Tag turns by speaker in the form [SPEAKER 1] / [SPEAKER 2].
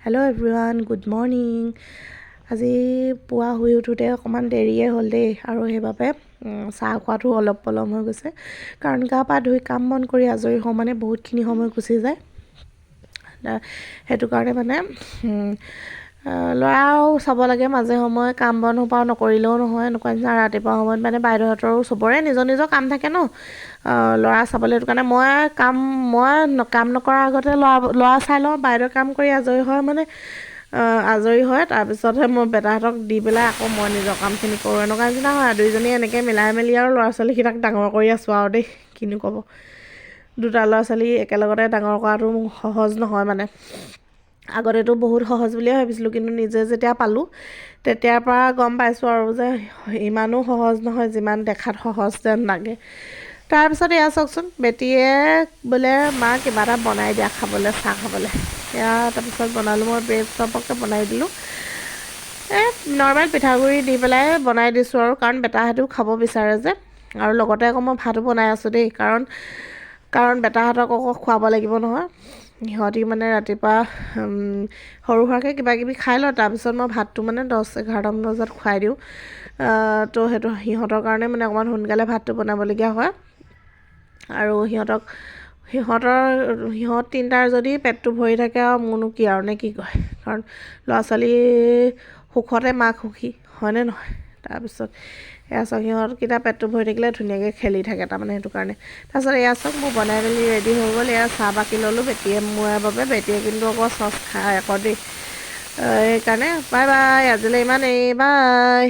[SPEAKER 1] Hello' everyone, good morning. আজি পুৱা শুই উঠোঁতে অকণমান দেৰিয়ে হ'ল দেই, আৰু সেইবাবে চাহ খোৱাটো অলপ পলম হৈ গৈছে। কাৰণ গা পা ধুই কাম বন কৰি আজৰি হওঁ মানে বহুতখিনি সময় গুচি যায়। সেইটো কাৰণে মানে ল'ৰাও চাব লাগে, মাজে সময়ে কাম বন সোপাও নকৰিলেও নহয়। এনেকুৱা নিচিনা ৰাতিপুৱা সময়ত মানে বাইদেউহঁতৰো চবৰে নিজৰ নিজৰ কাম থাকে ন, ল'ৰা চাবলৈ। সেইটো কাৰণে মই কাম নকৰাৰ আগতে ল'ৰা চাই লওঁ, বাইদেউ কাম কৰি আজৰি হয় তাৰপিছতহে মই বেটাহঁতক দি পেলাই আকৌ মই নিজৰ কামখিনি কৰোঁ। এনেকুৱা নিচিনা হয়, দুইজনীয়ে এনেকৈ মিলাই মেলি আৰু ল'ৰা ছোৱালীকেইটাক ডাঙৰ কৰি আছোঁ আৰু দেই, কিনো ক'ব। দুটা ল'ৰা ছোৱালী একেলগতে ডাঙৰ কৰাটো সহজ নহয় মানে। আগতেতো বহুত সহজ বুলিয়ে ভাবিছিলোঁ, কিন্তু নিজে যেতিয়া পালোঁ তেতিয়াৰ পৰা গম পাইছোঁ আৰু যে ইমানো সহজ নহয় যিমান দেখাত সহজ যেন লাগে। তাৰপিছত এয়া চাওকচোন, বেটীয়ে বোলে মা কিবা এটা বনাই দিয়া খাবলৈ, চাহ খাবলৈ। এয়া তাৰপিছত বনালোঁ, মই ব্ৰেড চপকে বনাই দিলোঁ। নৰ্মেল পিঠাগুড়ি দি পেলাই বনাই দিছোঁ আৰু, কাৰণ বেটাহঁতেও খাব বিচাৰে যে। আৰু লগতে আকৌ মই ভাতো বনাই আছোঁ দেই, কাৰণ বেটাহঁতক আকৌ খুৱাব লাগিব নহয়। সিহঁতি মানে ৰাতিপুৱা সৰু সুৰাকৈ কিবা কিবি খাই লয়, তাৰপিছত মই ভাতটো মানে 10-11মান বজাত খুৱাই দিওঁ। তো সেইটো সিহঁতৰ কাৰণে মানে অকণমান সোনকালে ভাতটো বনাবলগীয়া হয়। আৰু সিহঁত তিনিটাৰ যদি পেটটো ভৰি থাকে আৰু মোৰনো কি আৰু, নে কি কয়। কাৰণ ল'ৰা ছোৱালী সুখতে মাক সুখী, হয়নে নহয়। তাৰপিছত এয়া চাওক, সিহঁতকেইটা পেটটো ভৰি থাকিলে ধুনীয়াকৈ খেলি থাকে তাৰমানে, সেইটো কাৰণে। তাৰপিছত এয়া চাওক, মোৰ বনাই মেলি ৰেডি হৈ গ'ল। এয়া চাহ বাকি ল'লোঁ বেটীয়ে মোৰ বাবে। বেটীয়ে কিন্তু আকৌ চচ খাই আকৌ দেই। সেইকাৰণে বাই বাই, আজিলৈ ইমানেই, বাই।